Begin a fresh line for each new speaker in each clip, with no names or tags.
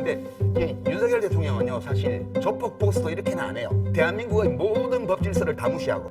근데 이제 윤석열 대통령은요, 사실 조폭 보스도 이렇게는 안 해요. 대한민국의 모든 법 질서를 다 무시하고.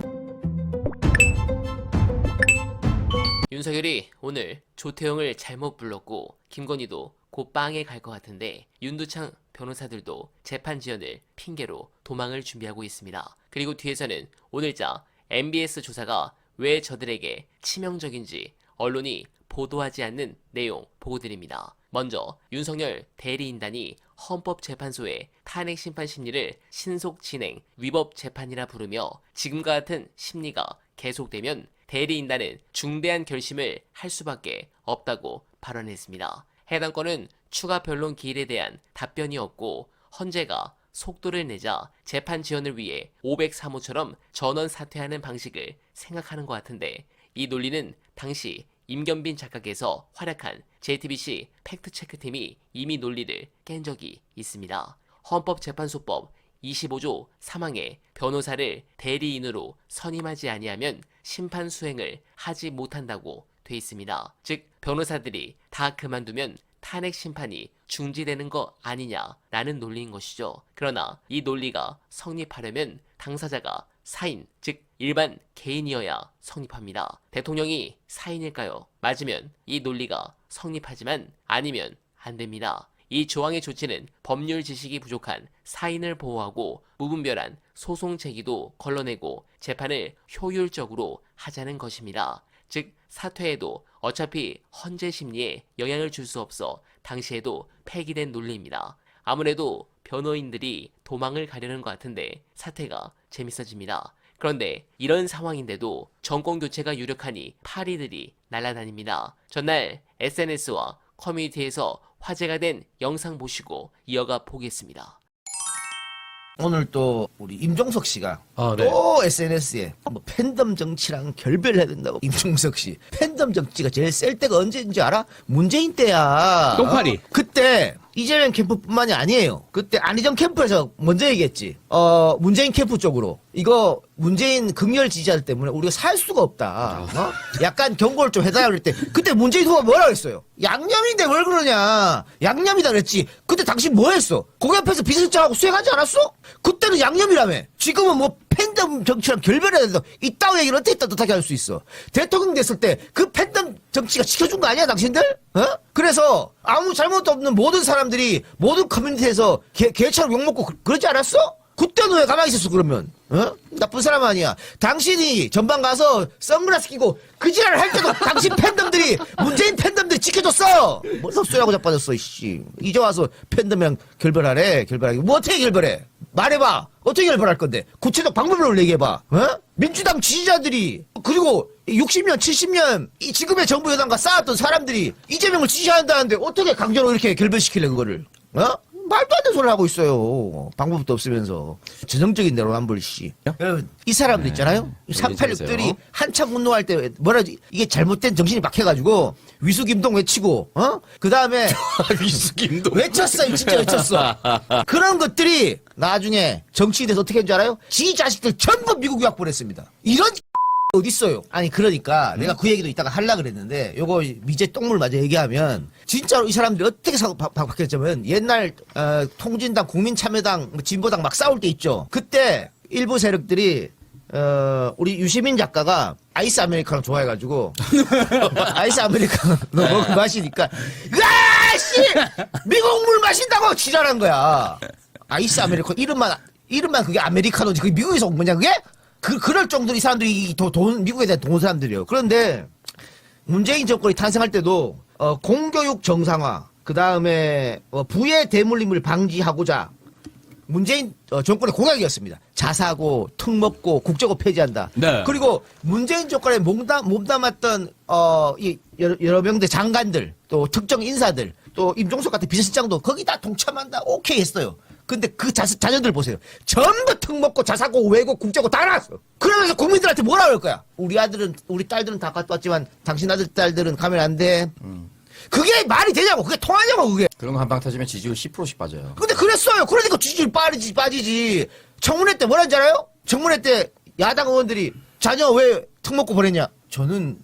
윤석열이 오늘 조태용을 잘못 불렀고 김건희도 곧 빵에 갈 것 같은데 윤두창 변호사들도 재판 지연을 핑계로 도망을 준비하고 있습니다. 그리고 뒤에서는 오늘자 MBS 조사가 왜 저들에게 치명적인지 언론이 보도하지 않는 내용 보고 드립니다. 먼저 윤석열 대리인단이 헌법재판소의 탄핵 심판 심리를 신속 진행 위법 재판이라 부르며 지금과 같은 심리가 계속되면 대리인단은 중대한 결심을 할 수밖에 없다고 발언했습니다. 해당 건은 추가 변론 기일에 대한 답변이 없고 헌재가 속도를 내자 재판 지연을 위해 503호처럼 전원 사퇴하는 방식을 생각하는 것 같은데 이 논리는 당시 임견빈 작가께서 활약한 JTBC 팩트체크팀이 이미 논리를 깬 적이 있습니다. 헌법재판소법 25조 3항에 변호사를 대리인으로 선임하지 아니하면 심판 수행을 하지 못한다고 돼 있습니다. 즉 변호사들이 다 그만두면 탄핵 심판이 중지되는 거 아니냐라는 논리인 것이죠. 그러나 이 논리가 성립하려면 당사자가 사인, 즉 일반 개인이어야 성립합니다. 대통령이 사인일까요? 맞으면 이 논리가 성립하지만 아니면 안 됩니다. 이 조항의 조치는 법률 지식이 부족한 사인을 보호하고 무분별한 소송 제기도 걸러내고 재판을 효율적으로 하자는 것입니다. 즉 사퇴해도 어차피 헌재 심리에 영향을 줄 수 없어 당시에도 폐기된 논리입니다. 아무래도 변호인들이 도망을 가려는 것 같은데 사태가 재밌어집니다. 그런데 이런 상황인데도 정권 교체가 유력하니 파리들이 날아다닙니다. 전날 SNS와 커뮤니티에서 화제가 된 영상 보시고 이어가 보겠습니다.
오늘 또 우리 임종석 씨가
네.
또 SNS에 뭐 팬덤 정치랑 결별해야 된다고. 임종석 씨 팬덤 정치가 제일 셀 때가 언제인지 알아? 문재인 때야.
똥파리.
그때 이재명 캠프뿐만이 아니에요. 그때 안희정 캠프에서 먼저 얘기했지. 문재인 캠프 쪽으로 이거 문재인 극렬 지지자들 때문에 우리가 살 수가 없다. 약간 경고를 좀 해달라 그럴 때 그때 문재인 후보가 뭐라 그랬어요? 양념인데 뭘 그러냐? 양념이다 그랬지. 그때 당신 뭐 했어? 거기 앞에서 비서실장하고 수행하지 않았어? 그때는 양념이라며. 지금은 뭐 팬덤 정치랑 결별해야 된다. 이따위 얘기를 어떻게 따뜻하게 할 수 있어? 대통령 됐을 때 그 팬덤 정치가 지켜준 거 아니야, 당신들? 그래서 아무 잘못도 없는 모든 사람들이 모든 커뮤니티에서 개처럼 욕먹고 그러지 않았어? 그때는 왜 가만히 있었어, 그러면? 나쁜 사람 아니야. 당신이 전방 가서 선글라스 끼고 그 지랄을 할 때도 당신 팬덤들이, 문재인 팬덤들이 지켜줬어! 뭐 섭소라고 자빠졌어, 이씨. 이제 와서 팬덤이랑 결별하래, 결별하기. 뭐 어떻게 결별해? 말해봐. 어떻게 결별할 건데? 구체적 방법을 얘기해봐. 민주당 지지자들이, 그리고 60년, 70년, 이 지금의 정부 여당과 싸웠던 사람들이 이재명을 지지한다는데 어떻게 강제로 이렇게 결별시킬래, 그거를? 말도 안 되는 소리를 하고 있어요. 방법도 없으면서. 전형적인 내로남불 씨. 여러분, 이 사람들 있잖아요? 386들이 한창 운동할 때, 뭐라지, 이게 잘못된 정신이 막혀가지고, 위수김동 외치고, 그 다음에.
위수김동.
외쳤어, 진짜 외쳤어. 그런 것들이 나중에 정치인이 돼서 어떻게 했는지 알아요? 지 자식들 전부 미국 유학 보냈습니다. 이런 어딨어요? 아니, 그러니까 내가 그 얘기도 이따가 하려고 그랬는데, 요거 미제 똥물 마저 얘기하면, 진짜로 이 사람들이 어떻게 바뀌었냐면, 옛날, 통진당, 국민참여당, 진보당 막 싸울 때 있죠? 그때 일부 세력들이, 우리 유시민 작가가 아이스 아메리카노 좋아해가지고, 아이스 아메리카노 먹고 마시니까, 으아씨! 미국 물 마신다고 지랄한 거야. 아이스 아메리카노, 이름만 그게 아메리카노지. 그게 미국에서 온 거냐, 그게? 그럴 정도로 이 사람들이 미국에 대한 돈 사람들이에요. 그런데 문재인 정권이 탄생할 때도 공교육 정상화, 그 다음에 부의 대물림을 방지하고자 문재인 정권의 공약이었습니다. 자사고, 특목고, 국제고 폐지한다.
네.
그리고 문재인 정권에 몸담았던 이 여러 명대 장관들, 또 특정 인사들, 또 임종석 같은 비서실장도 거기 다 동참한다. 오케이 했어요. 근데 그 자녀들 보세요. 전부 특목고, 자사고, 외고, 국제고 다 나왔어. 그러면서 국민들한테 뭐라 그럴 거야? 우리 딸들은 다 갔다 왔지만 당신 아들, 딸들은 가면 안 돼. 그게 말이 되냐고. 그게 통하냐고, 그게.
그런 거 한 방 터지면 지지율 10%씩 빠져요.
근데 그랬어요. 그러니까 지지율 빠지지. 청문회 때 뭐라는지 알아요? 청문회 때 야당 의원들이 자녀 왜 특목고 보냈냐? 저는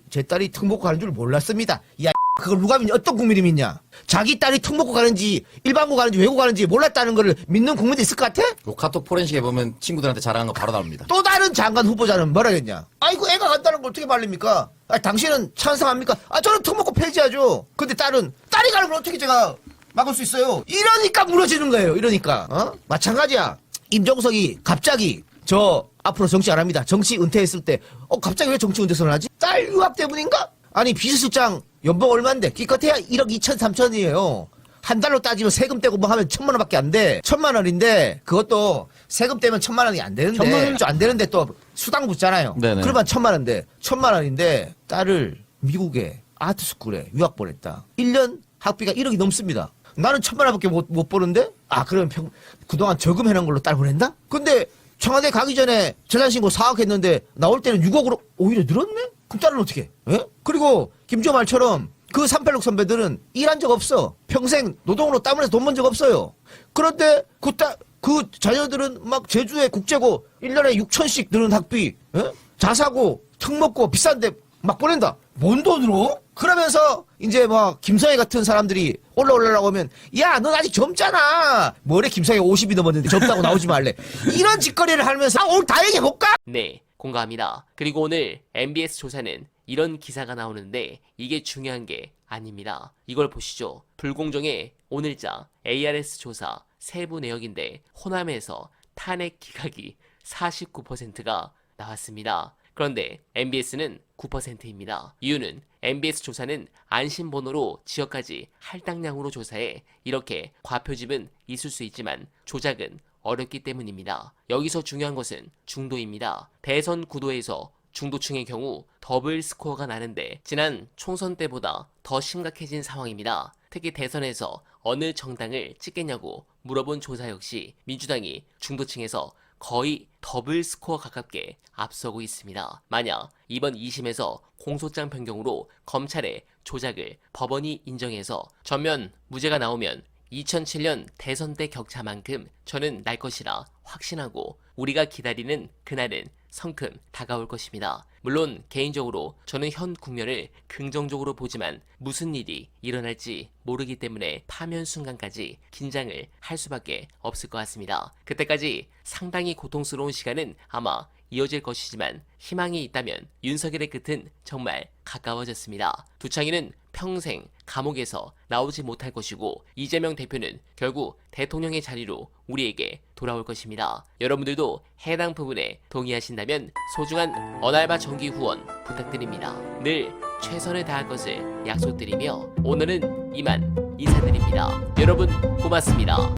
제 딸이 특목고 가는 줄 몰랐습니다. 야, 그걸 누가 믿냐? 어떤 국민이 믿냐? 자기 딸이 특 먹고 가는지 일반고 가는지 외고 가는지 몰랐다는 걸 믿는 국민도 있을 것 같아?
요 카톡 포렌식에 보면 친구들한테 자랑한 거 바로 나옵니다.
또 다른 장관 후보자는 뭐라 했냐? 아이고 애가 간다는 걸 어떻게 말립니까? 아 당신은 찬성합니까? 아 저는 특 먹고 폐지하죠. 근데 딸이 가는 걸 어떻게 제가 막을 수 있어요? 이러니까 무너지는 거예요. 이러니까 마찬가지야. 임종석이 갑자기 저 앞으로 정치 안 합니다. 정치 은퇴했을 때 갑자기 왜 정치 은퇴선을 하지? 딸 유학 때문인가? 아니 비서실장 연봉 얼마인데 기껏해야 1억 2천 3천이에요. 한 달로 따지면 세금 떼고 뭐 하면 1,000만 원밖에 안 돼. 1,000만 원인데 그것도 세금 떼면 1,000만 원이 안 되는데
1,000만 원?
안 되는데 또 수당 붙잖아요.
네네.
그러면 1,000만 원인데 1,000만 원인데 딸을 미국에 아트스쿨에 유학 보냈다. 1년 학비가 1억이 넘습니다. 나는 1,000만 원밖에 못 버는데? 아 그러면 그동안 저금해놓은 걸로 딸 보낸다? 근데 청와대 가기 전에 재산신고 4억 했는데 나올 때는 6억으로 오히려 늘었네? 그럼 딸은 어떻게 해? 예? 그리고 김주호 말처럼 그 386 선배들은 일한 적 없어. 평생 노동으로 땀 흘려서 돈 번 적 없어요. 그런데 그 자녀들은 막 제주에 국제고 1년에 6천씩 드는 학비, 예? 자사고, 특 먹고 비싼데 막 보낸다. 뭔 돈으로? 그러면서 이제 막 김성애 같은 사람들이 올라오려고 하면 야, 넌 아직 젊잖아. 뭐래 김성애 50이 넘었는데 젊다고 나오지 말래. 이런 짓거리를 하면서 오늘 다 얘기해볼까?
네, 공감합니다. 그리고 오늘 MBS 조사는 이런 기사가 나오는데 이게 중요한 게 아닙니다. 이걸 보시죠. 불공정의 오늘자 ARS 조사 세부 내역인데 호남에서 탄핵 기각이 49%가 나왔습니다. 그런데 MBS는 9%입니다. 이유는 MBS 조사는 안심번호로 지역까지 할당량으로 조사해 이렇게 과표집은 있을 수 있지만 조작은 어렵기 때문입니다. 여기서 중요한 것은 중도입니다. 대선 구도에서 중도층의 경우 더블 스코어가 나는데 지난 총선 때보다 더 심각해진 상황입니다. 특히 대선에서 어느 정당을 찍겠냐고 물어본 조사 역시 민주당이 중도층에서 거의 더블 스코어 가깝게 앞서고 있습니다. 만약 이번 2심에서 공소장 변경으로 검찰의 조작을 법원이 인정해서 전면 무죄가 나오면 2007년 대선 때 격차만큼 저는 날 것이라 확신하고 우리가 기다리는 그날은 성큼 다가올 것입니다. 물론 개인적으로 저는 현 국면을 긍정적으로 보지만 무슨 일이 일어날지 모르기 때문에 파면 순간까지 긴장을 할 수밖에 없을 것 같습니다. 그때까지 상당히 고통스러운 시간은 아마 이어질 것이지만 희망이 있다면 윤석열의 끝은 정말 가까워졌습니다. 두창이는 평생 감옥에서 나오지 못할 것이고 이재명 대표는 결국 대통령의 자리로 우리에게 돌아올 것입니다. 여러분들도 해당 부분에 동의하신다면 소중한 언알바 정기 후원 부탁드립니다. 늘 최선을 다할 것을 약속드리며 오늘은 이만 인사드립니다. 여러분 고맙습니다.